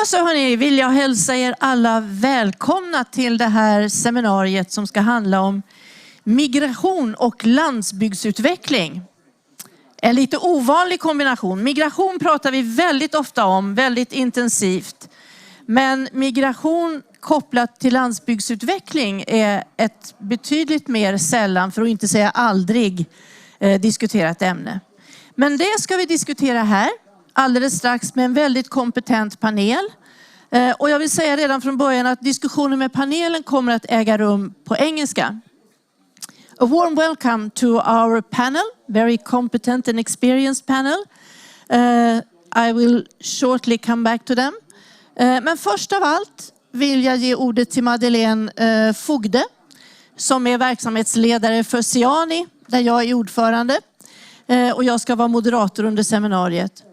Så hörni, vill jag hälsa er alla välkomna till det här seminariet som ska handla om migration och landsbygdsutveckling. En lite ovanlig kombination. Migration pratar vi väldigt ofta om, väldigt intensivt. Men migration kopplat till landsbygdsutveckling är ett betydligt mer sällan, för att inte säga aldrig, diskuterat ämne. Men det ska vi diskutera här alldeles strax med en väldigt kompetent panel. Och jag vill säga redan från början att diskussionen med panelen kommer att äga rum på engelska. A warm welcome to our panel, very competent and experienced panel. I will shortly come back to them. Men först av allt vill jag ge ordet till Madeleine Fogde, som är verksamhetsledare för Siani, där jag är ordförande. Och jag ska vara moderator under seminariet.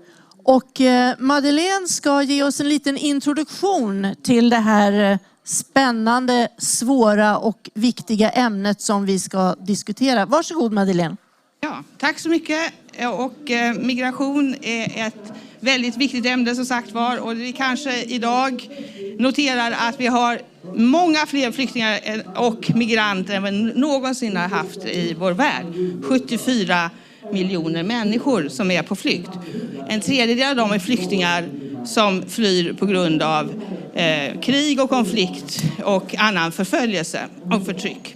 Och Madeleine ska ge oss en liten introduktion till det här spännande, svåra och viktiga ämnet som vi ska diskutera. Varsågod Madeleine. Ja, tack så mycket. Och migration är ett väldigt viktigt ämne som sagt var. Och vi kanske idag noterar att vi har många fler flyktingar och migranter än vi någonsin har haft i vår värld. 74 miljoner människor som är på flykt. En tredjedel av dem är flyktingar som flyr på grund av krig och konflikt och annan förföljelse och förtryck.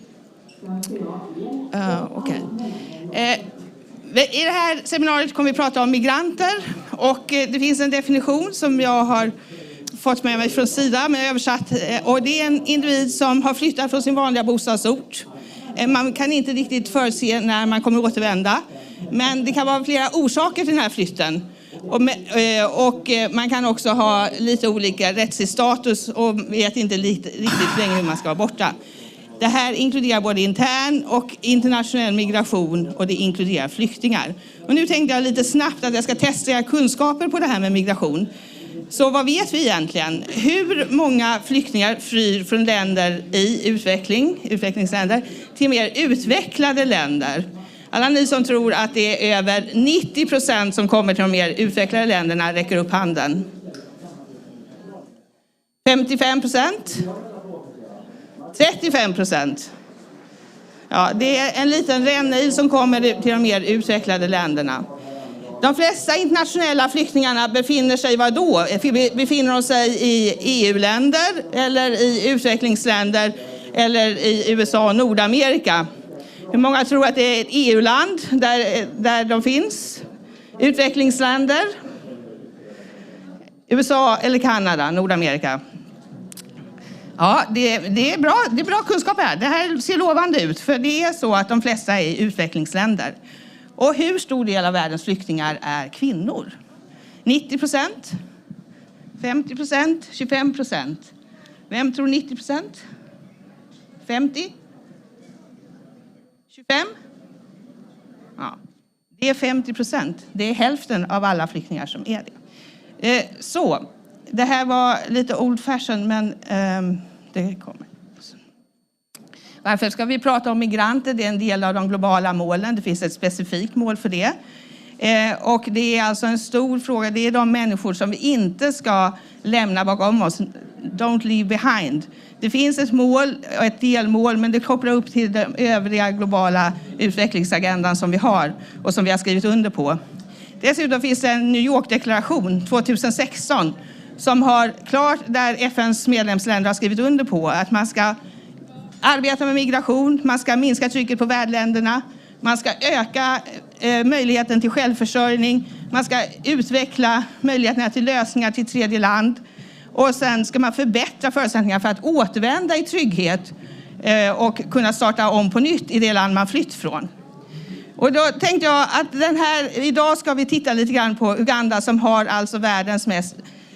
I det här seminariet kommer vi prata om migranter, och det finns en definition som jag har fått med mig från Sida, men översatt, och det är en individ som har flyttat från sin vanliga bostadsort. Man kan inte riktigt förutse när man kommer återvända, men det kan vara flera orsaker till den här flytten. Och man kan också ha lite olika rättslig status och vet inte riktigt länge hur man ska vara borta. Det här inkluderar både intern och internationell migration, och det inkluderar flyktingar. Och nu tänkte jag lite snabbt att jag ska testa era kunskaper på det här med migration. Så vad vet vi egentligen? Hur många flyktingar flyr från länder i utvecklingsländer till mer utvecklade länder? Alla ni som tror att det är över 90% som kommer till de mer utvecklade länderna, räcker upp handen. 55%? 35%? Ja, det är en liten rännil som kommer till de mer utvecklade länderna. De flesta internationella flyktingarna befinner sig var då? Befinner de sig i EU-länder eller i utvecklingsländer eller i USA och Nordamerika? Hur många tror att det är ett EU-land där de finns? Utvecklingsländer? USA eller Kanada, Nordamerika? Ja, det är bra kunskap här. Det här ser lovande ut, för det är så att de flesta är i utvecklingsländer. Och hur stor del av världens flyktingar är kvinnor? 90%? 50%? 25%? Vem tror 90%? 50? 25? Ja, det är 50%. Det är hälften av alla flyktingar som är det. Så, det här var lite old fashion, men det kommer. Varför ska vi prata om migranter? Det är en del av de globala målen. Det finns ett specifikt mål för det. Och det är alltså en stor fråga. Det är de människor som vi inte ska lämna bakom oss. Don't leave behind. Det finns ett mål och ett delmål, men det kopplar upp till den övriga globala utvecklingsagendan som vi har och som vi har skrivit under på. Dessutom finns det en New York-deklaration 2016 som har klart, där FNs medlemsländer har skrivit under på att man ska arbeta med migration, man ska minska trycket på värdländerna, man ska öka möjligheten till självförsörjning, man ska utveckla möjligheterna till lösningar till tredje land, och sen ska man förbättra förutsättningar för att återvända i trygghet och kunna starta om på nytt i det land man flytt från. Och då tänkte jag att idag ska vi titta lite grann på Uganda, som har alltså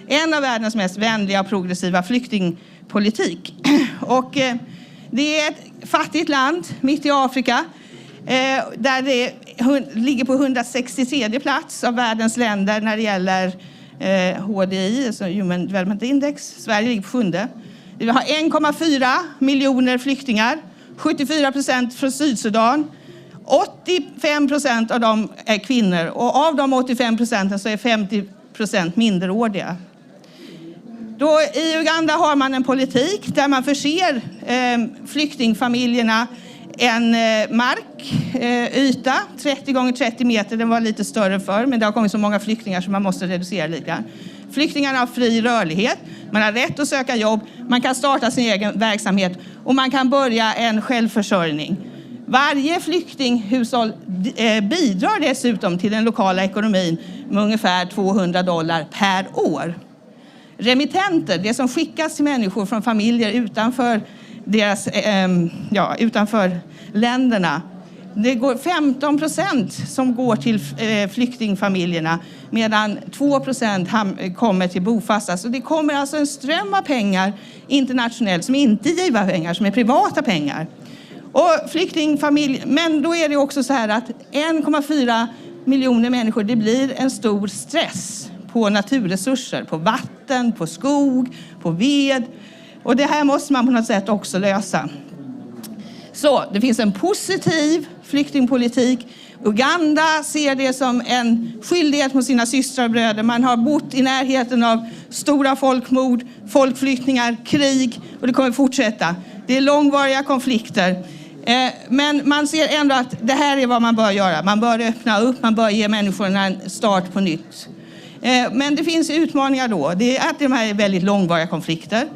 en av världens mest vänliga och progressiva flyktingpolitik. Och det är ett fattigt land mitt i Afrika där det ligger på 163 plats av världens länder när det gäller HDI, alltså Human Development Index. Sverige ligger på 7:e. Vi har 1,4 miljoner flyktingar, 74% från Sydsudan. 85% av dem är kvinnor, och av de 85% så är 50% minderåriga. Då i Uganda har man en politik där man förser flyktingfamiljerna en markyta, 30 gånger 30 meter. Den var lite större förr, men det har kommit så många flyktingar så man måste reducera lite grann. Flyktingarna har fri rörlighet, man har rätt att söka jobb, man kan starta sin egen verksamhet och man kan börja en självförsörjning. Varje flyktinghushåll bidrar dessutom till den lokala ekonomin med ungefär $200 per år. Remittenter, det som skickas till människor från familjer utanför utanför länderna, det går 15% som går till flyktingfamiljerna medan 2% kommer till bofasta. Så det kommer alltså en ström av pengar internationellt som inte är givarpengar, som är privata pengar. Och flyktingfamilj, men då är det också så här att 1,4 miljoner människor, det blir en stor stress på naturresurser, på vatten, på skog, på ved. Och det här måste man på något sätt också lösa. Så det finns en positiv flyktingpolitik. Uganda ser det som en skyldighet mot sina systrar och bröder. Man har bott i närheten av stora folkmord, folkflyktningar, krig och det kommer fortsätta. Det är långvariga konflikter. Men man ser ändå att det här är vad man bör göra. Man bör öppna upp, man bör ge människorna en start på nytt. Men det finns utmaningar då. Det är att de här är väldigt långvariga konflikter.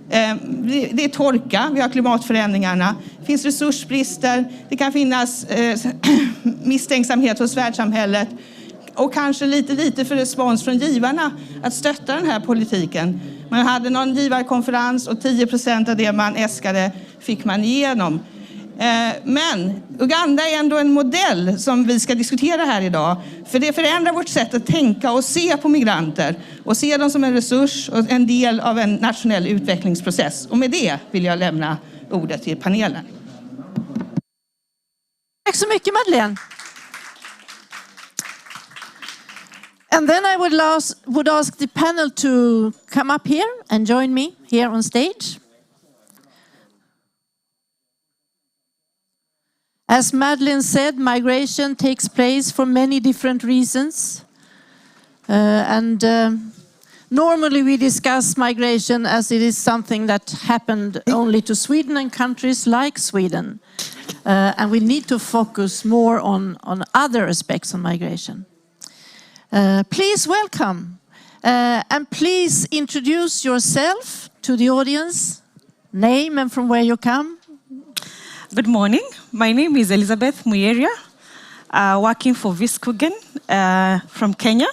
Det är torka, vi har klimatförändringarna, det finns resursbrister, det kan finnas misstänksamhet hos världssamhället och kanske lite för respons från givarna att stötta den här politiken. Man hade någon givarkonferens och 10% av det man äskade fick man igenom. Men Uganda är ändå en modell som vi ska diskutera här idag. För det förändrar vårt sätt att tänka och se på migranter. Och se dem som en resurs och en del av en nationell utvecklingsprocess. Och med det vill jag lämna ordet till panelen. Tack så mycket Madeleine. And then I would ask the panel to come up here and join me here on stage. As Madeleine said, migration takes place for many different reasons. Normally we discuss migration as it is something that happened only to Sweden and countries like Sweden. And we need to focus more on other aspects of migration. Please welcome and please introduce yourself to the audience. Name and from where you come. Good morning. My name is Elizabeth Muyeria, working for Vi-skogen from Kenya.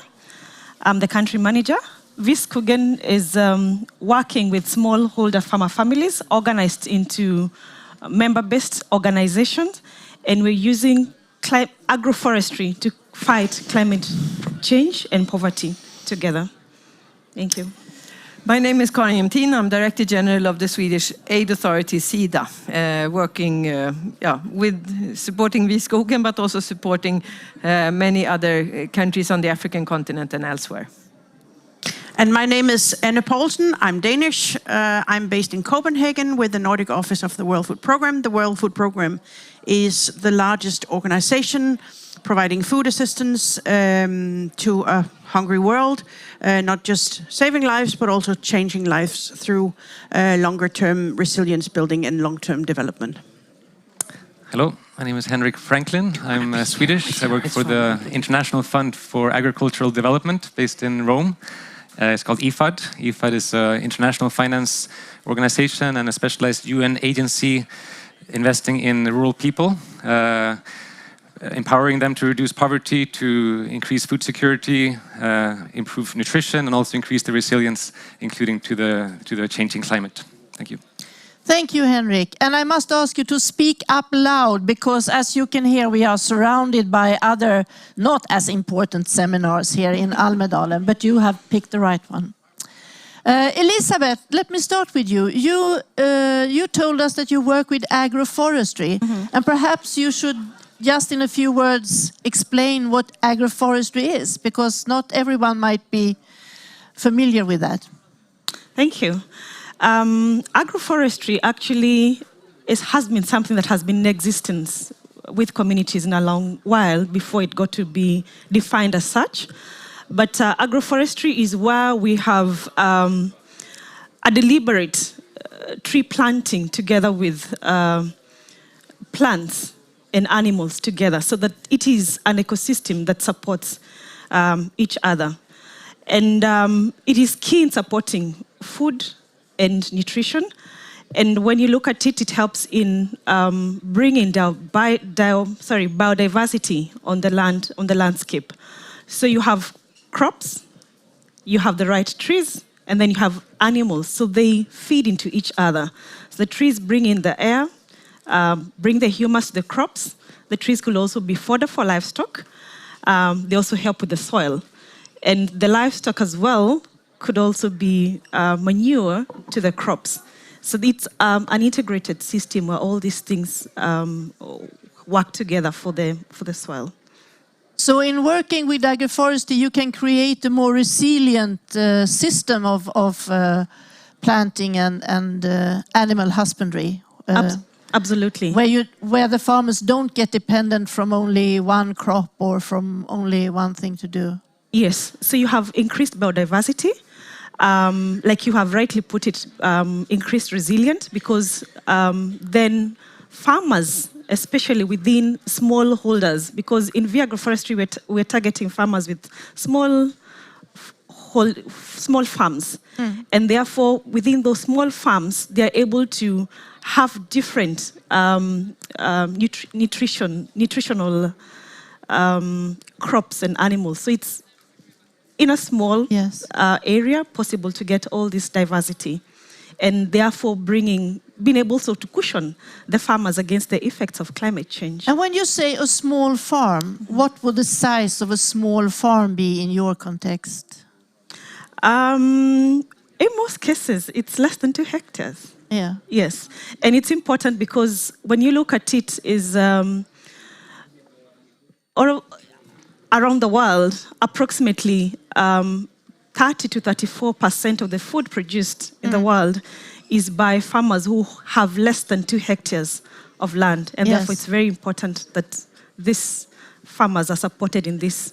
I'm the country manager. Vi-skogen is working with smallholder farmer families organized into member-based organizations, and we're using agroforestry to fight climate change and poverty together. Thank you. My name is Karin Jämtin. I'm Director General of the Swedish Aid Authority, SIDA, working with supporting Vi-skogen, but also supporting many other countries on the African continent and elsewhere. And my name is Anne Poulsen. I'm Danish. I'm based in Copenhagen with the Nordic Office of the World Food Programme. The World Food Programme is the largest organization providing food assistance to a hungry world, not just saving lives, but also changing lives through longer-term resilience building and long-term development. Hello, my name is Henrik Franklin. I'm Swedish. I work for the International Fund for Agricultural Development based in Rome. It's called IFAD. IFAD is an international finance organization and a specialized UN agency investing in rural people, empowering them to reduce poverty, to increase food security, improve nutrition, and also increase the resilience, including to the changing climate. Thank you. Thank you, Henrik. And I must ask you to speak up loud because as you can hear, we are surrounded by other not as important seminars here in Almedalen, but you have picked the right one. Elizabeth, let me start with you. You told us that you work with agroforestry, and perhaps you should just in a few words explain what agroforestry is, because not everyone might be familiar with that. Thank you. Agroforestry actually has been something that has been in existence with communities in a long while before it got to be defined as such. But agroforestry is where we have a deliberate tree planting together with plants and animals together, so that it is an ecosystem that supports each other. And it is key in supporting food and nutrition. And when you look at it, it helps in bringing down biodiversity on the land, on the landscape. So you have crops, you have the right trees, and then you have animals. So they feed into each other. So the trees bring in the air, bring the humus to the crops. The trees could also be fodder for livestock. They also help with the soil. And the livestock as well could also be manure to the crops. So it's an integrated system where all these things work together for the soil. So in working with agroforestry, you can create a more resilient system of planting and animal husbandry. Absolutely. Where the farmers don't get dependent from only one crop or from only one thing to do. Yes, so you have increased biodiversity, like you have rightly put it, increased resilience, because then farmers, especially within small holders, because in Agroforestry we're targeting farmers with small farms, and therefore within those small farms they are able to have different nutritional crops and animals. So it's in a small area possible to get all this diversity, and therefore being able so to cushion the farmers against the effects of climate change. And when you say a small farm, what would the size of a small farm be in your context? In most cases, it's less than 2 hectares. Yeah. Yes, and it's important because when you look at it, is around the world, approximately 30 to 34% of the food produced in the world is by farmers who have less than 2 hectares of land. And therefore, it's very important that these farmers are supported in this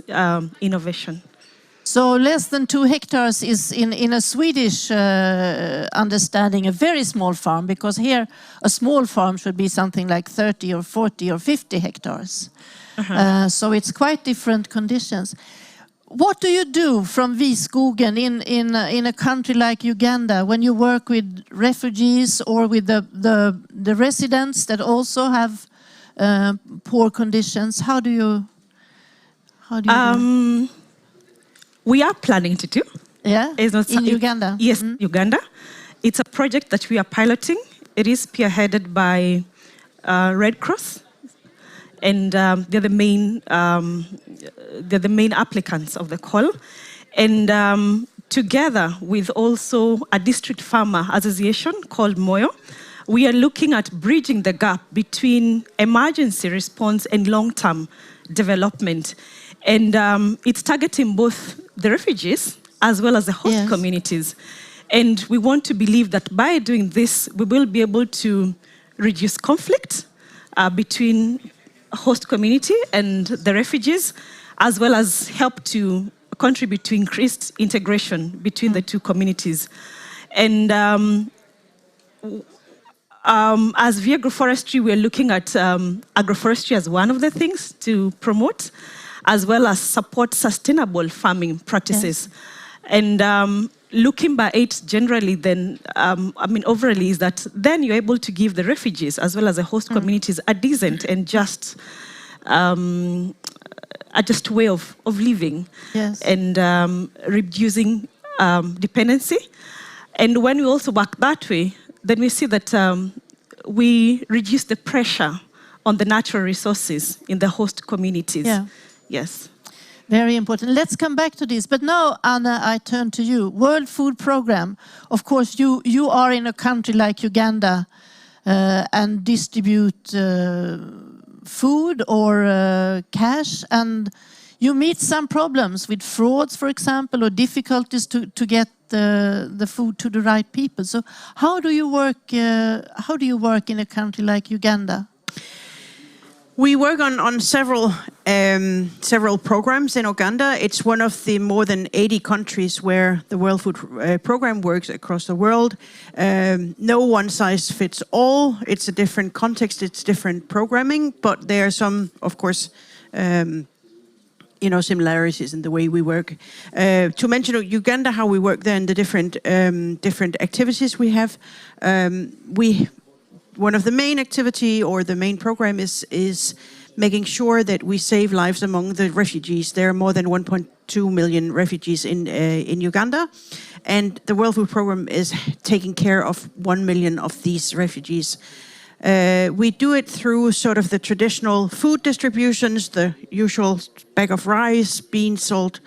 innovation. So less than 2 hectares is, in a Swedish understanding, a very small farm, because here a small farm should be something like 30 or 40 or 50 hectares. So it's quite different conditions. What do you do from Vi-skogen in a country like Uganda when you work with refugees or with the residents that also have poor conditions? How do you do? We are planning to do. Yeah, in Uganda? Yes, Uganda. It's a project that we are piloting. It is spearheaded by Red Cross, and they're the main applicants of the call. And together with also a district farmer association called Moyo, we are looking at bridging the gap between emergency response and long-term development. And it's targeting both the refugees as well as the host communities. And we want to believe that by doing this, we will be able to reduce conflict between host community and the refugees, as well as help to contribute to increased integration between the two communities. And as Agroforestry, we're looking at agroforestry as one of the things to promote, as well as support sustainable farming practices. And looking by it generally, then, overally, is that then you're able to give the refugees as well as the host communities a decent and just way of living, and reducing dependency. And when we also work that way, then we see that we reduce the pressure on the natural resources in the host communities. Yes. Very important. Let's come back to this. But now, Anna, I turn to you. World Food Programme. Of course, you are in a country like Uganda and distribute food or cash, and you meet some problems with frauds, for example, or difficulties to get the food to the right people. So how do you work in a country like Uganda? We work on several programs in Uganda. It's one of the more than 80 countries where the World Food Program works across the world. No one size fits all. It's a different context. It's different programming, but there are some, of course, similarities in the way we work. To mention Uganda, how we work there and the different activities we have. One of the main activity or the main program is making sure that we save lives among the refugees. There are more than 1.2 million refugees in Uganda, and the World Food Program is taking care of 1 million of these refugees. We do it through sort of the traditional food distributions, the usual bag of rice, beans, salt,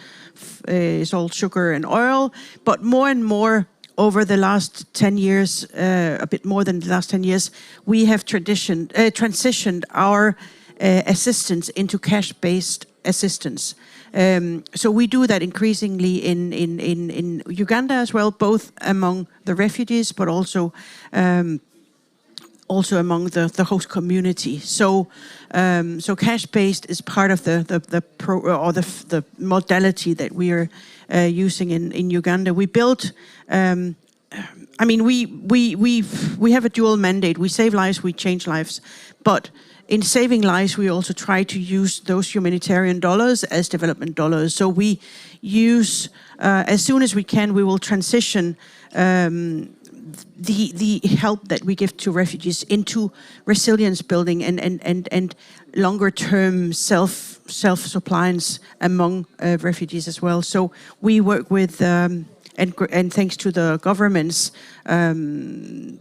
sugar, and oil, but more and more over the last 10 years, a bit more than the last 10 years, we have transitioned our assistance into cash-based assistance. So we do that increasingly in Uganda as well, both among the refugees, but also among the host community. So cash-based is part of the modality that we are using in Uganda. We built. We have a dual mandate. We save lives, we change lives, but in saving lives, we also try to use those humanitarian dollars as development dollars. So we use, as soon as we can, we will transition the help that we give to refugees into resilience building and longer term self-sumpliance among refugees as well. So we work with and thanks to the government's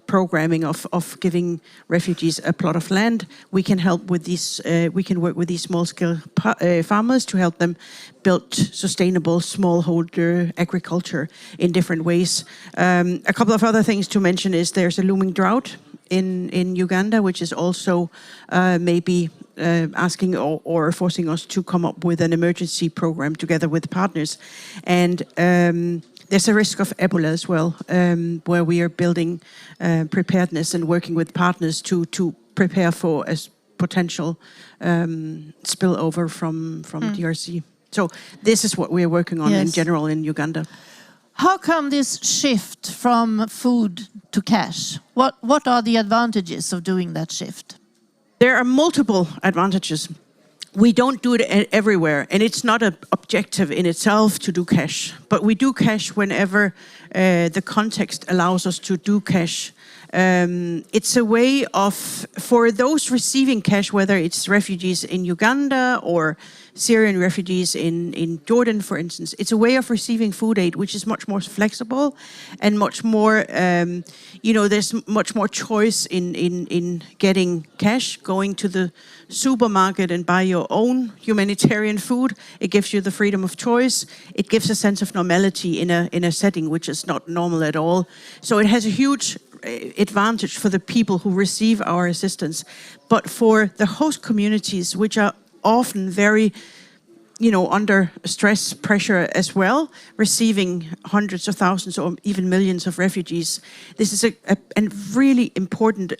programming of giving refugees a plot of land, we can help with these. We can work with these small-scale farmers to help them build sustainable smallholder agriculture in different ways. A couple of other things to mention is there's a looming drought in Uganda, which is also maybe asking or forcing us to come up with an emergency program together with partners. And there's a risk of Ebola as well, where we are building preparedness and working with partners to prepare for a potential spillover from DRC. So this is what we are working on in general in Uganda. How come this shift from food to cash? What are the advantages of doing that shift? There are multiple advantages. We don't do it everywhere, and it's not an objective in itself to do cash, but we do cash whenever the context allows us to do cash. It's a way of, for those receiving cash, whether it's refugees in Uganda or Syrian refugees in Jordan, for instance, it's a way of receiving food aid, which is much more flexible and much more, there's much more choice in getting cash, going to the supermarket and buy your own humanitarian food. It gives you the freedom of choice. It gives a sense of normality in a setting which is not normal at all. So it has a huge advantage for the people who receive our assistance, but for the host communities, which are often very, under stress, pressure as well, receiving hundreds of thousands or even millions of refugees. This is a really important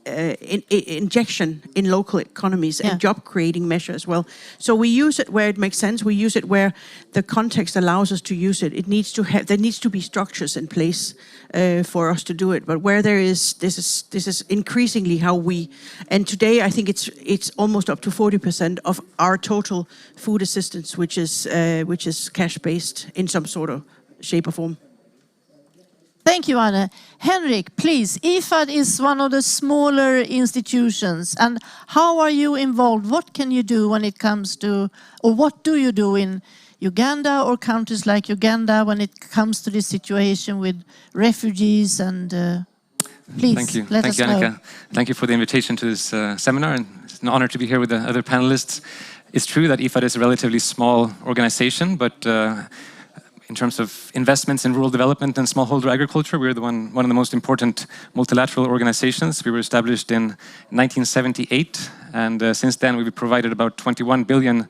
injection in local economies and job-creating measure as well. So we use it where it makes sense. We use it where the context allows us to use it. There needs to be structures in place for us to do it. But where there is, this is increasingly how we. And today, I think it's almost up to 40% of our total food assistance, which is cash-based in some sort of shape or form. Thank you, Anne. Henrik, please. IFAD is one of the smaller institutions. And how are you involved? What can you do when it comes to, or what do you do in Uganda or countries like Uganda when it comes to this situation with refugees? And please, Thank you. let us know. Annika. Thank you for the invitation to this seminar. And it's an honor to be here with the other panelists. It's true that IFAD is a relatively small organization, but in terms of investments in rural development and smallholder agriculture, we're one of the most important multilateral organizations. We were established in 1978, and since then we've provided about $21 billion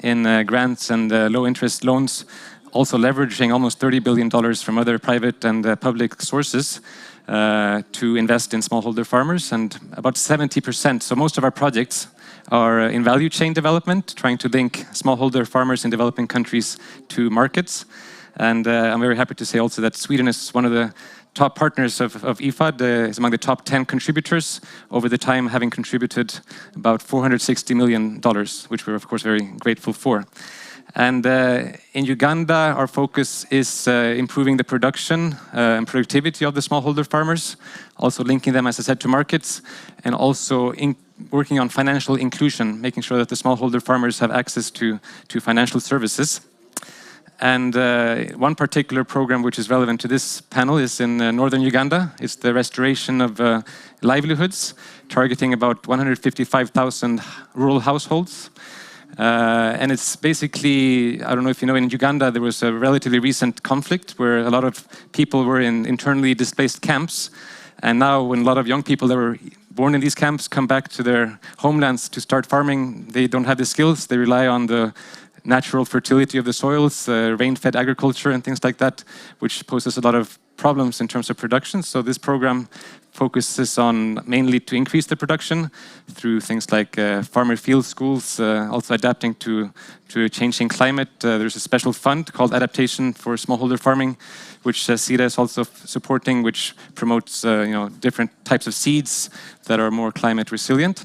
in grants and low-interest loans, also leveraging almost $30 billion from other private and public sources. to invest in smallholder farmers, and about 70%. So most of our projects are in value chain development, trying to link smallholder farmers in developing countries to markets. And I'm very happy to say also that Sweden is one of the top partners of IFAD, is among the top 10 contributors over the time, having contributed about $460 million, which we're of course very grateful for. And in Uganda, our focus is improving the production and productivity of the smallholder farmers, also linking them, as I said, to markets, and also working on financial inclusion, making sure that the smallholder farmers have access to financial services. And one particular program which is relevant to this panel is in northern Uganda. It's the restoration of livelihoods, targeting about 155,000 rural households. And it's basically, I don't know if you know, in Uganda there was a relatively recent conflict where a lot of people were in internally displaced camps. And now when a lot of young people that were born in these camps come back to their homelands to start farming, they don't have the skills. They rely on the natural fertility of the soils, rain-fed agriculture and things like that, which poses a lot of problems in terms of production. So this program focuses on mainly to increase the production through things like farmer field schools, also adapting to a changing climate. There's a special fund called Adaptation for Smallholder Farming, which SIDA is also supporting, which promotes different types of seeds that are more climate resilient.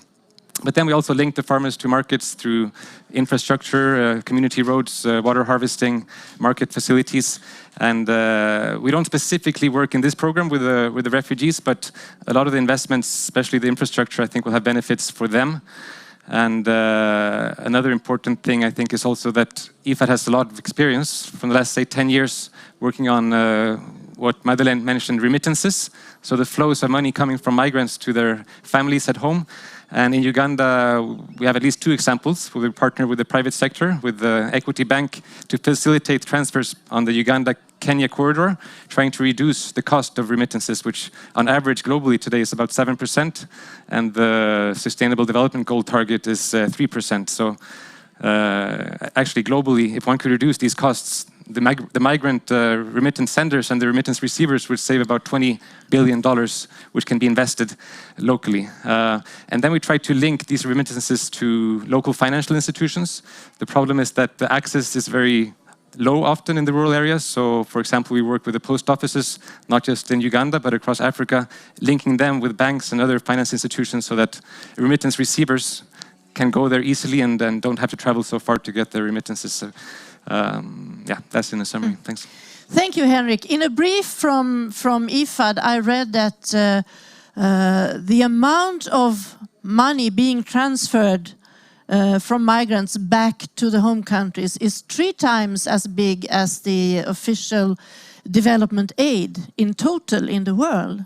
But then we also link the farmers to markets through infrastructure, community roads, water harvesting, market facilities. And we don't specifically work in this program with the refugees, but a lot of the investments, especially the infrastructure, I think will have benefits for them. And another important thing, I think, is also that IFAD has a lot of experience from the last, say, 10 years working on what Madeleine mentioned, remittances. So the flows of money coming from migrants to their families at home. And in Uganda, we have at least 2 examples where we partner with the private sector, with the Equity Bank, to facilitate transfers on the Uganda-Kenya corridor, trying to reduce the cost of remittances, which on average globally today is about 7%, and the Sustainable Development Goal target is 3%. So actually globally, if one could reduce these costs, the migrant remittance senders and the remittance receivers would save about $20 billion, which can be invested locally. And then we try to link these remittances to local financial institutions. The problem is that the access is very low often in the rural areas. So, for example, we work with the post offices, not just in Uganda, but across Africa, linking them with banks and other finance institutions so that remittance receivers can go there easily and don't have to travel so far to get their remittances. So, yeah, that's in a summary. Thanks. Thank you, Henrik. In a brief from IFAD, I read that the amount of money being transferred from migrants back to the home countries is 3 times as big as the official development aid in total in the world.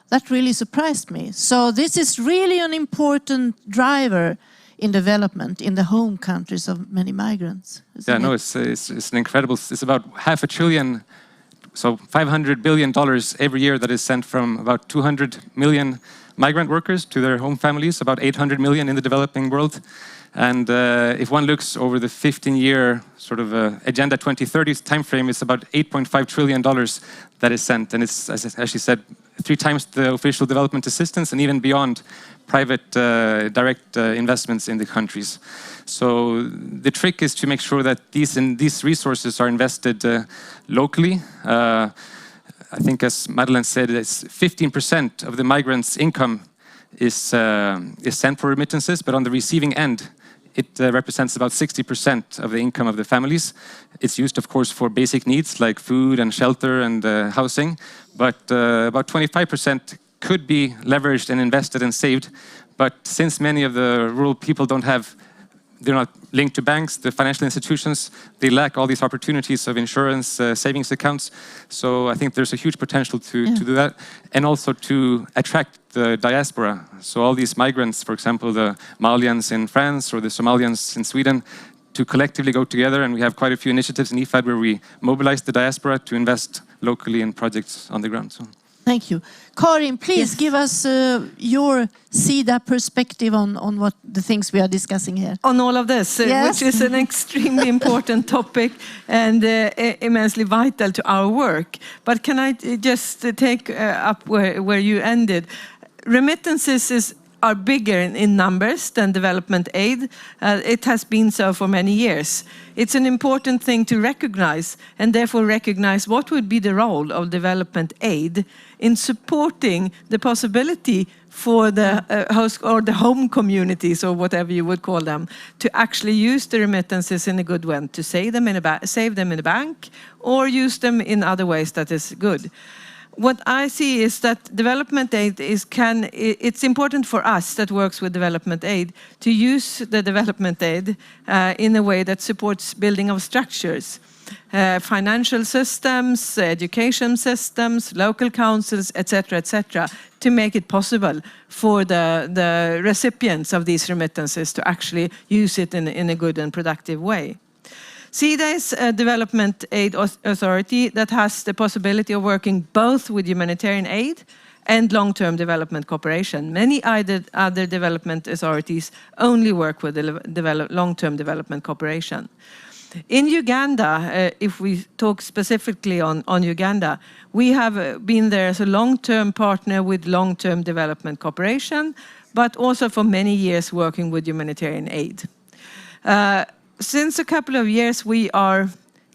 That really surprised me. So this is really an important driver in development in the home countries of many migrants. Yeah, no, it's an incredible, it's about $500 billion, so $500 billion every year that is sent from about 200 million migrant workers to their home families, about 800 million in the developing world. And if one looks over the 15-year sort of Agenda 2030 timeframe, it's about $8.5 trillion that is sent. And it's, as I actually said, 3 times the official development assistance and even beyond private direct investments in the countries. So the trick is to make sure that these resources are invested locally. I think, as Madeleine said, it's 15% of the migrants' income is sent for remittances, but on the receiving end, it represents about 60% of the income of the families. It's used, of course, for basic needs like food and shelter and housing, but about 25% could be leveraged and invested and saved. But since many of the rural people they're not linked to banks, the financial institutions, they lack all these opportunities of insurance, savings accounts. So I think there's a huge potential to do that, and also to attract the diaspora. So all these migrants, for example, the Malians in France or the Somalians in Sweden, to collectively go together, and we have quite a few initiatives in IFAD where we mobilize the diaspora to invest locally in projects on the ground. So. Thank you. Karin, please give us your SIDA perspective on what the things we are discussing here. On all of this, Yes. which is an extremely important topic and immensely vital to our work. But can I just take up where you ended? Remittances are bigger in numbers than development aid. It has been so for many years. It's an important thing to recognize, and therefore recognize what would be the role of development aid in supporting the possibility for the host or the home communities, or whatever you would call them, to actually use the remittances in a good way, to save them in a bank, or use them in other ways that is good. What I see is that development aid it's important for us that works with development aid to use the development aid in a way that supports building of structures, financial systems, education systems, local councils, etc., to make it possible for the recipients of these remittances to actually use it in a good and productive way. SIDA is a development aid authority that has the possibility of working both with humanitarian aid and long-term development cooperation. Many other development authorities only work with long-term development cooperation. In Uganda, if we talk specifically on Uganda, we have been there as a long-term partner with long-term development cooperation, but also for many years working with humanitarian aid. Since a couple of years, we are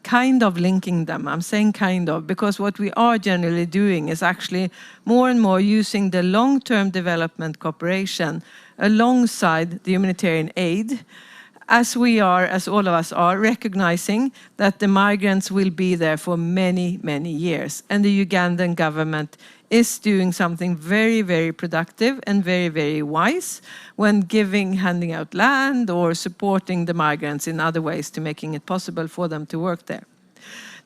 kind of linking them. I'm saying kind of, because what we are generally doing is actually more and more using the long-term development cooperation alongside the humanitarian aid, as all of us are, recognizing that the migrants will be there for many, many years. And the Ugandan government is doing something very, very productive and very, very wise when handing out land or supporting the migrants in other ways to making it possible for them to work there.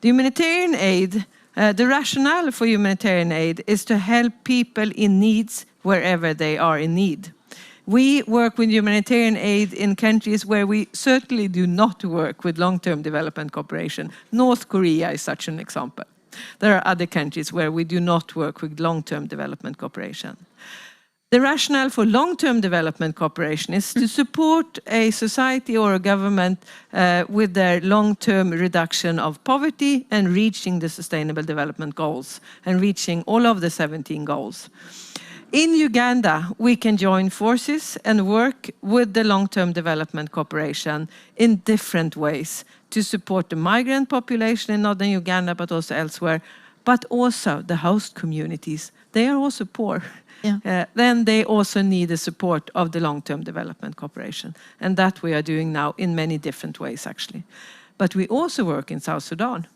The humanitarian aid, the rationale for humanitarian aid is to help people in needs wherever they are in need. We work with humanitarian aid in countries where we certainly do not work with long-term development cooperation. North Korea is such an example. There are other countries where we do not work with long-term development cooperation. The rationale for long-term development cooperation is to support a society or a government with their long-term reduction of poverty and reaching the Sustainable Development Goals and reaching all of the 17 goals. In Uganda, we can join forces and work with the long-term development cooperation in different ways to support the migrant population in northern Uganda, but also elsewhere, but also the host communities. They are also poor. Yeah. Then they also need the support of the long-term development cooperation. And that we are doing now in many different ways, actually. But we also work in South Sudan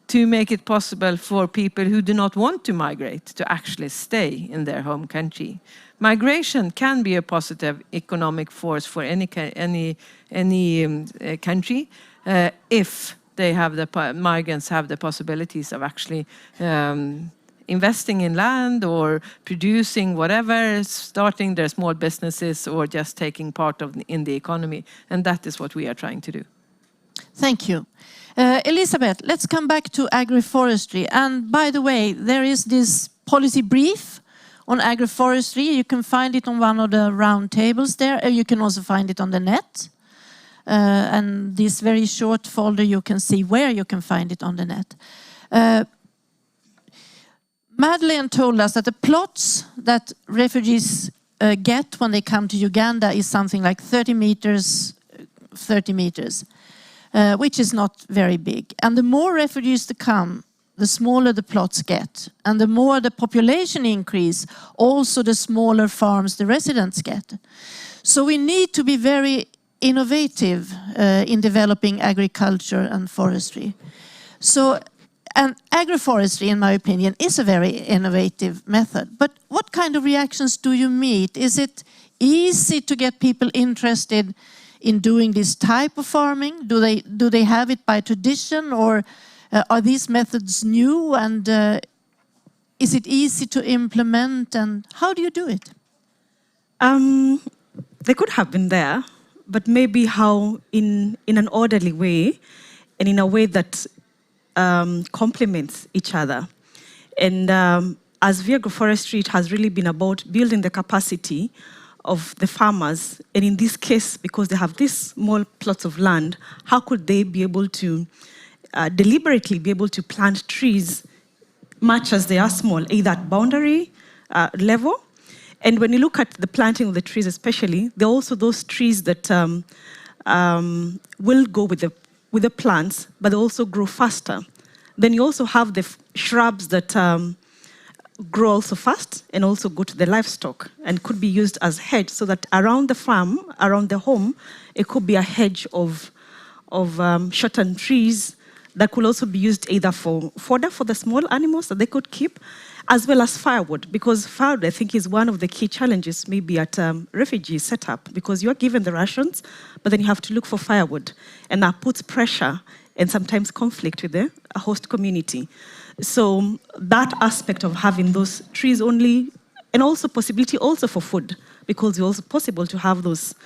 to make it possible for people who do not want to migrate to actually stay in their home country. Migration can be a positive economic force for any country if they have migrants have the possibilities of actually investing in land or producing whatever, starting their small businesses or just taking part in the economy. And that is what we are trying to do. Thank you. Elisabeth, let's come back to agroforestry. And by the way, there is this policy brief on agroforestry. You can find it on one of the round tables there. You can also find it on the net. And this very short folder, you can see where you can find it on the net. Madeleine told us that the plots that refugees get when they come to Uganda is something like 30 meters, which is not very big. And the more refugees to come, the smaller the plots get. And the more the population increase, also the smaller farms the residents get. So we need to be very innovative in developing agriculture and forestry. And agroforestry, in my opinion, is a very innovative method. But what kind of reactions do you meet? Is it easy to get people interested in doing this type of farming? Do they have it by tradition, or are these methods new? And is it easy to implement? And how do you do it? They could have been there, but maybe how in an orderly way and in a way that complements each other. And as Agroforestry, it has really been about building the capacity of the farmers. And in this case, because they have these small plots of land, how could they be able to deliberately be able to plant trees much as they are small, either at boundary level. And when you look at the planting of the trees especially, there are also those trees that will go with the plants, but they also grow faster. Then you also have the shrubs that grow also fast and also go to the livestock and could be used as hedge, so that around the farm, around the home, it could be a hedge of shortened trees that could also be used either for fodder for the small animals that they could keep, as well as firewood, because firewood, I think, is one of the key challenges maybe at refugee setup, because you are given the rations, but then you have to look for firewood, and that puts pressure and sometimes conflict with the host community. So that aspect of having those trees only, and also possibility also for food, because it's also possible to have those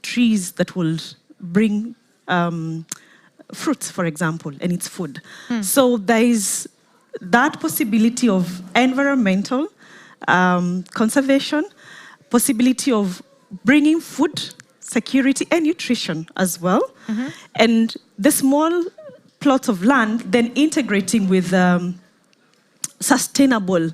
trees that will bring fruits, for example, and it's food. So there is that possibility of environmental conservation, possibility of bringing food security and nutrition as well, and the small plots of land then integrating with sustainable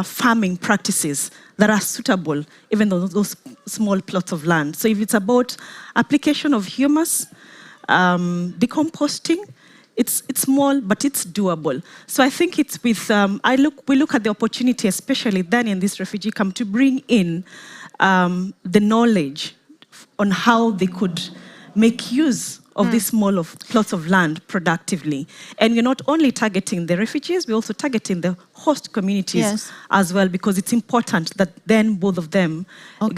farming practices that are suitable, even though those small plots of land. So if it's about application of humus, decomposting, it's small, but it's doable. So I think it's with, we look at the opportunity, especially then in this refugee camp, to bring in the knowledge on how they could make use of these small plots of land productively. And we're not only targeting the refugees, we're also targeting the host communities as well, because it's important that then both of them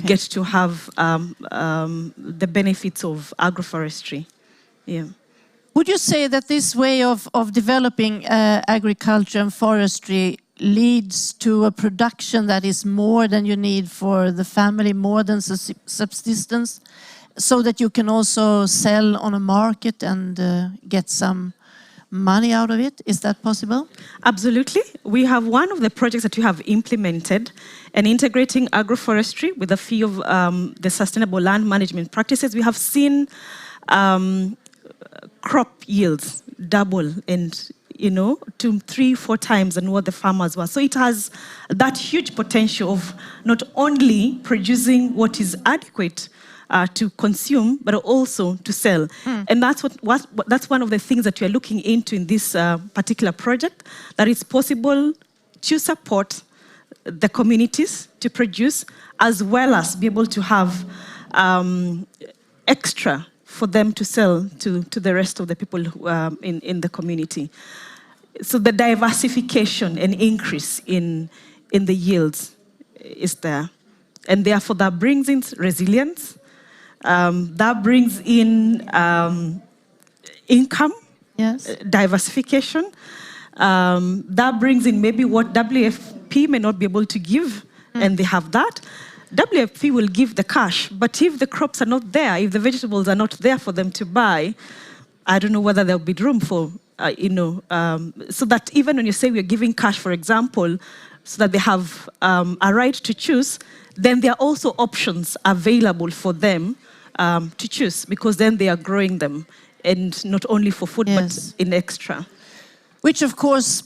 get to have the benefits of agroforestry. Yeah. Would you say that this way of developing agriculture and forestry leads to a production that is more than you need for the family, more than subsistence, so that you can also sell on a market and get some money out of it? Is that possible? Absolutely. We have one of the projects that we have implemented, and integrating agroforestry with a few of the sustainable land management practices. We have seen crop yields double, and 2, 3, 4 times than what the farmers were. So it has that huge potential of not only producing what is adequate to consume, but also to sell. And that's that's one of the things that we are looking into in this particular project, that it's possible to support the communities to produce, as well as be able to have extra for them to sell to the rest of the people who, in the community. So the diversification and increase in the yields is there. And therefore that brings in resilience, that brings in income, diversification, that brings in maybe what WFP may not be able to give, and they have that. WFP will give the cash, but if the crops are not there, if the vegetables are not there for them to buy, I don't know whether there'll be room for, so that even when you say we're giving cash, for example, so that they have a right to choose, then there are also options available for them to choose, because then they are growing them, and not only for food, but in extra. Which, of course,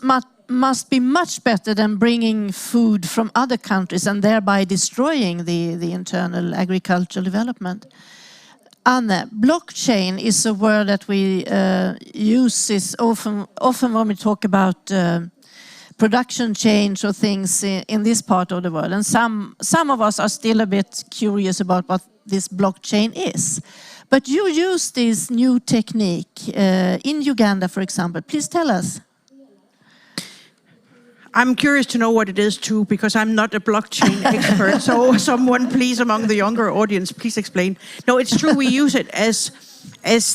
must be much better than bringing food from other countries and thereby destroying the internal agricultural development. Anne, blockchain is a word that we use often when we talk about production change or things in this part of the world. And some of us are still a bit curious about what this blockchain is. But you use this new technique in Uganda, for example. Please tell us. I'm curious to know what it is too, because I'm not a blockchain expert. So someone, please, among the younger audience, please explain. No, it's true. We use it as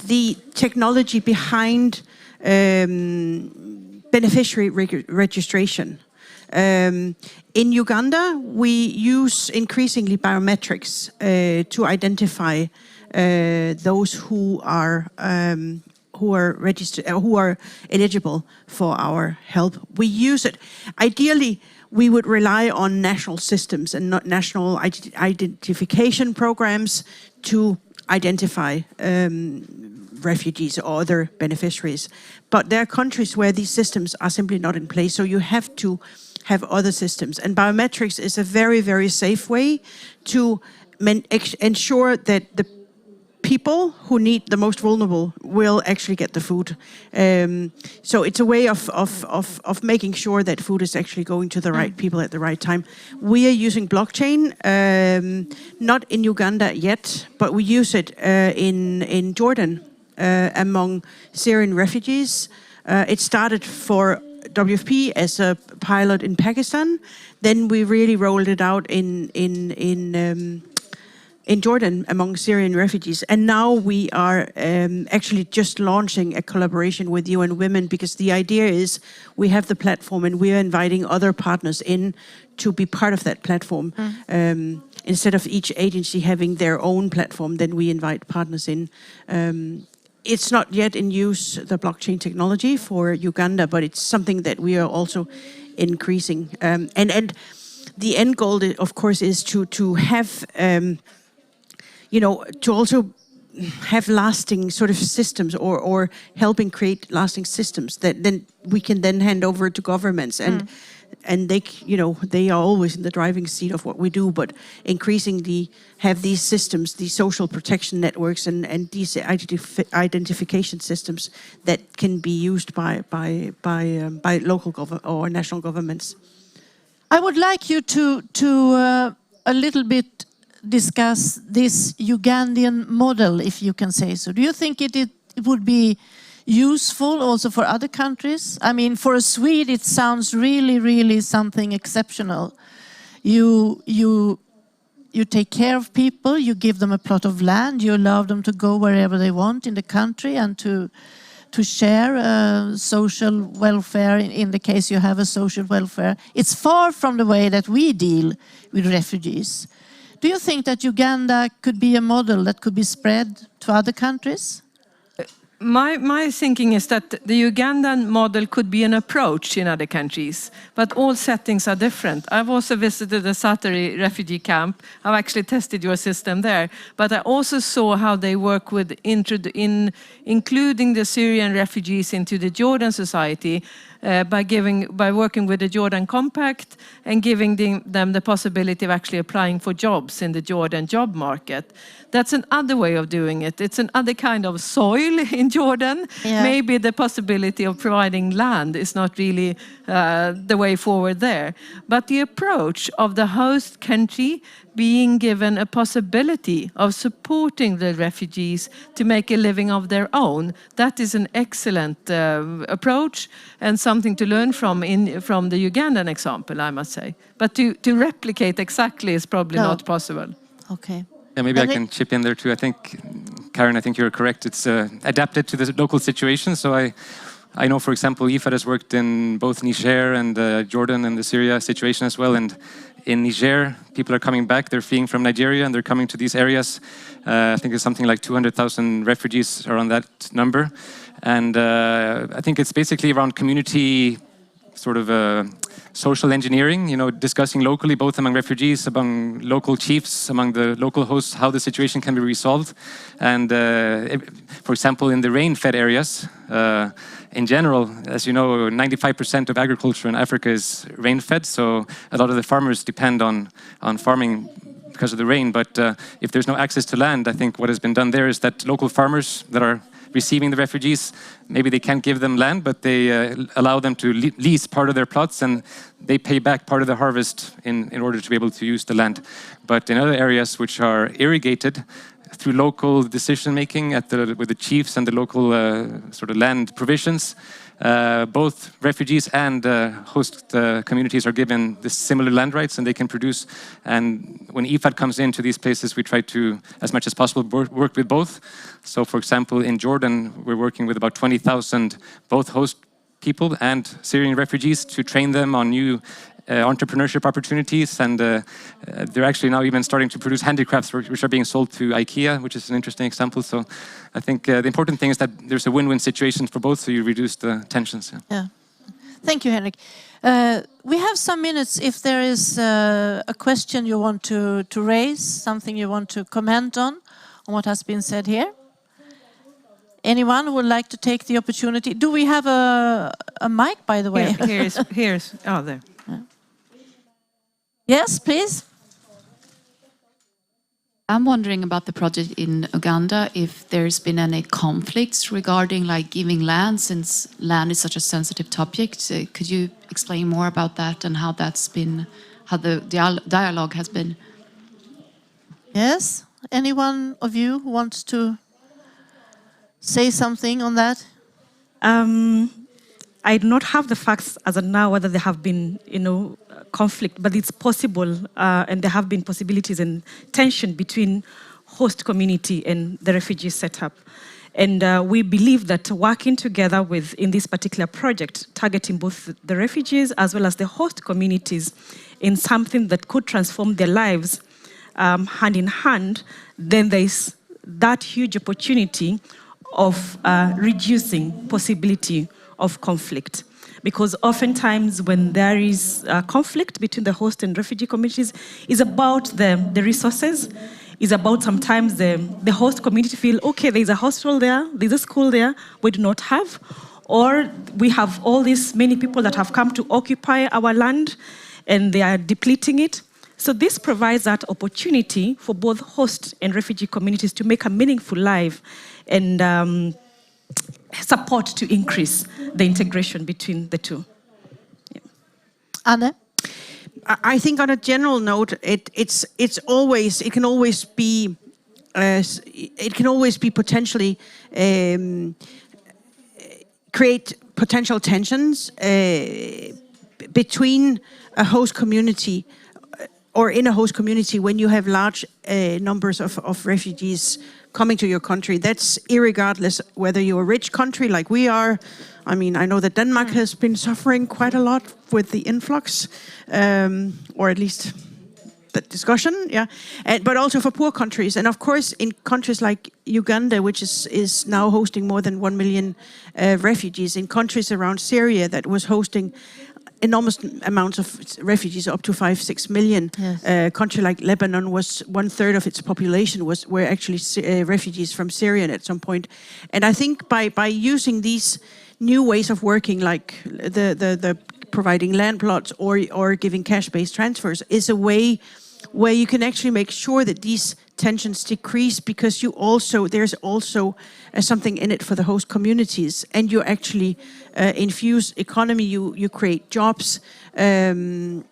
the technology behind beneficiary registration. In Uganda, we use increasingly biometrics to identify those who are registered, who are eligible for our help. We use it. Ideally, we would rely on national systems and not national identification programs to identify refugees or other beneficiaries. But there are countries where these systems are simply not in place, so you have to have other systems. And biometrics is a very, very safe way to ensure that the people who need the most vulnerable will actually get the food. So it's a way of making sure that food is actually going to the right people at the right time. We are using blockchain, not in Uganda yet, but we use it in Jordan among Syrian refugees. It started for WFP as a pilot in Pakistan. Then we really rolled it out in Jordan among Syrian refugees. And now we are actually just launching a collaboration with UN Women, because the idea is we have the platform and we are inviting other partners in to be part of that platform. Instead of each agency having their own platform, then we invite partners in. It's not yet in use, the blockchain technology for Uganda, but it's something that we are also increasing. And the end goal, of course, is to have to also have lasting sort of systems, or helping create lasting systems that then we can then hand over to governments, and they are always in the driving seat of what we do, but increasingly have these systems, these social protection networks, and these identification systems that can be used by local or national governments. I would like you to a little bit discuss this Ugandan model, if you can say so. Do you think it would be useful also for other countries? I mean, for a Swede, it sounds really, really something exceptional. You take care of people, you give them a plot of land, you allow them to go wherever they want in the country, and to share social welfare in the case you have a social welfare. It's far from the way that we deal with refugees. Do you think that Uganda could be a model that could be spread to other countries? My thinking is that the Ugandan model could be an approach in other countries, but all settings are different. I've also visited the Satari refugee camp. I've actually tested your system there, but I also saw how they work with including the Syrian refugees into the Jordan society by working with the Jordan Compact and giving them the possibility of actually applying for jobs in the Jordan job market. That's another way of doing it. It's another kind of soil in Jordan. Yeah. Maybe the possibility of providing land is not really the way forward there. But the approach of the host country being given a possibility of supporting the refugees to make a living of their own, that is an excellent approach and something to learn from the Ugandan example, I must say. But to replicate exactly is probably not possible. Okay. Yeah, maybe I can chip in there too. I think, Karen, I think you're correct. It's adapted to the local situation. So I know, for example, IFAD has worked in both Niger and Jordan and the Syria situation as well. And in Niger, people are coming back. They're fleeing from Nigeria and they're coming to these areas. I think it's something like 200,000 refugees are on that number. And I think it's basically around community sort of social engineering, discussing locally, both among refugees, among local chiefs, among the local hosts, how the situation can be resolved. And for example, in the rain-fed areas, in general, as you know, 95% of agriculture in Africa is rain-fed. So a lot of the farmers depend on farming because of the rain. But if there's no access to land, I think what has been done there is that local farmers that are receiving the refugees, maybe they can't give them land, but they allow them to lease part of their plots, and they pay back part of the harvest in order to be able to use the land. But in other areas which are irrigated through local decision making with the chiefs and the local sort of land provisions, both refugees and host communities are given the similar land rights, and they can produce. And when IFAD comes into these places, we try to, as much as possible, work with both. So, for example, in Jordan, we're working with about 20,000 both host people and Syrian refugees to train them on new entrepreneurship opportunities, and they're actually now even starting to produce handicrafts which are being sold to IKEA, which is an interesting example. So I think the important thing is that there's a win-win situation for both, so you reduce the tensions. Yeah. Thank you, Henrik. We have some minutes if there is a question you want to raise, something you want to comment on what has been said here. Anyone who would like to take the opportunity? Do we have a mic, by the way? Here's there. Yes, please. I'm wondering about the project in Uganda, if there's been any conflicts regarding like giving land, since land is such a sensitive topic. Could you explain more about that and how that's been, how the dialogue has been? Yes. Anyone of you who wants to say something on that? I do not have the facts as of now whether there have been, conflict, but it's possible, and there have been possibilities and tension between host community and the refugee setup. And we believe that working together in this particular project, targeting both the refugees as well as the host communities in something that could transform their lives hand in hand, then there is that huge opportunity of reducing possibility of conflict. Because oftentimes when there is conflict between the host and refugee communities, it's about the resources. It's about sometimes the host community feel, okay, there's a hospital there, there's a school there, we do not have. Or we have all these many people that have come to occupy our land and they are depleting it. So this provides that opportunity for both host and refugee communities to make a meaningful life and support to increase the integration between the two. Yeah. Anne? I think on a general note, it can always be potentially create potential tensions between a host community or in a host community when you have large numbers of refugees coming to your country. That's irregardless whether you're a rich country like we are. I mean, I know that Denmark has been suffering quite a lot with the influx, or at least the discussion, yeah. But also for poor countries. And of course, in countries like Uganda, which is now hosting more than 1 million refugees, in countries around Syria that was hosting enormous amounts of refugees, up to 5-6 million. Yes. A country like Lebanon was 1/3 of its population were actually refugees from Syria at some point. And I think by using these new ways of working, like the providing land plots or giving cash-based transfers, is a way where you can actually make sure that these tensions decrease, because there's also something in it for the host communities, and you actually infuse economy, you create jobs, and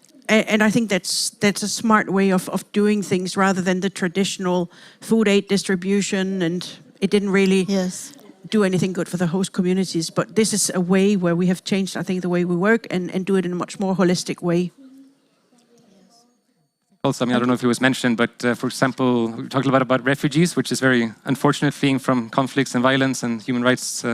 I think that's a smart way of doing things rather than the traditional food aid distribution, and it didn't really do anything good for the host communities. But this is a way where we have changed, I think, the way we work and do it in a much more holistic way. Also, I mean, I don't know if it was mentioned, but for example, we talked a lot about refugees, which is very unfortunate, fleeing from conflicts and violence and human rights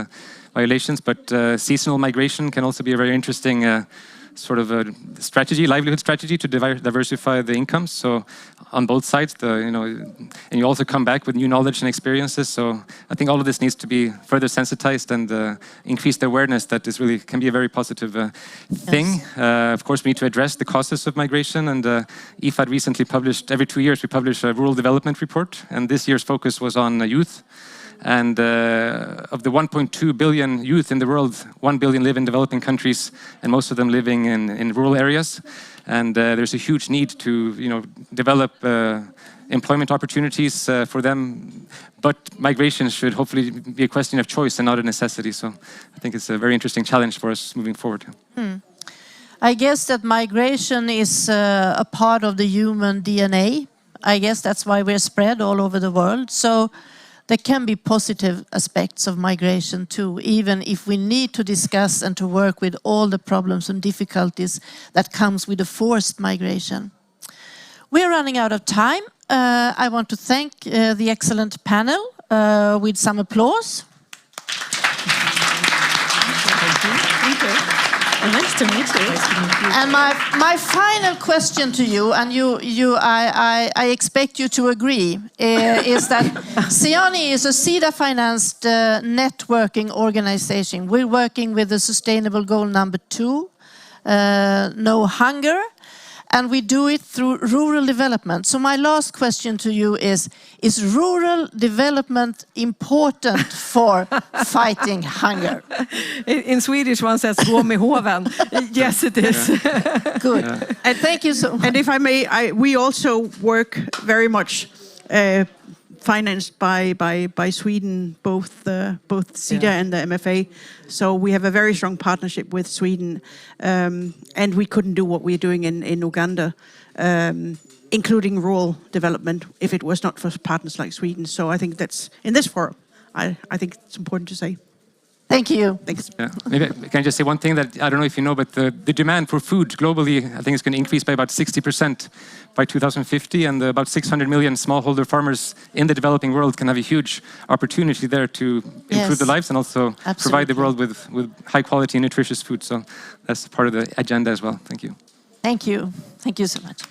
violations. But seasonal migration can also be a very interesting sort of a strategy, livelihood strategy to diversify the incomes. So on both sides, and you also come back with new knowledge and experiences. So I think all of this needs to be further sensitized and increase the awareness that this really can be a very positive thing. Yes. Of course, we need to address the causes of migration. And IFAD recently published, every 2 years, we publish a rural development report. And this year's focus was on youth. And of the 1.2 billion youth in the world, 1 billion live in developing countries, and most of them living in rural areas. And there's a huge need to, develop employment opportunities for them. But migration should hopefully be a question of choice and not a necessity. So I think it's a very interesting challenge for us moving forward. I guess that migration is a part of the human DNA. I guess that's why we're spread all over the world. So there can be positive aspects of migration too, even if we need to discuss and to work with all the problems and difficulties that comes with the forced migration. We're running out of time. I want to thank the excellent panel with some applause. Thank you. Nice to meet you. And my final question to you, and I expect you to agree, is that Siani is a SIDA-financed networking organization. We're working with the sustainable goal number 2, no hunger, and we do it through rural development. So my last question to you is rural development important for fighting hunger? In Swedish one says gå med hoven. Yes, it is. Good. And thank you so much. And if I may, we also work very much financed by Sweden, both SIDA and the MFA. So we have a very strong partnership with Sweden, and we couldn't do what we're doing in Uganda, including rural development, if it was not for partners like Sweden. So I think that's in this forum. I think it's important to say. Thank you. Thanks. Yeah. Maybe can I just say one thing that I don't know if you know, but the demand for food globally, I think it's going to increase by about 60% by 2050, and about 600 million smallholder farmers in the developing world can have a huge opportunity there to improve their lives and also provide the world with high quality and nutritious food. So that's part of the agenda as well. Thank you. Thank you. Thank you so much.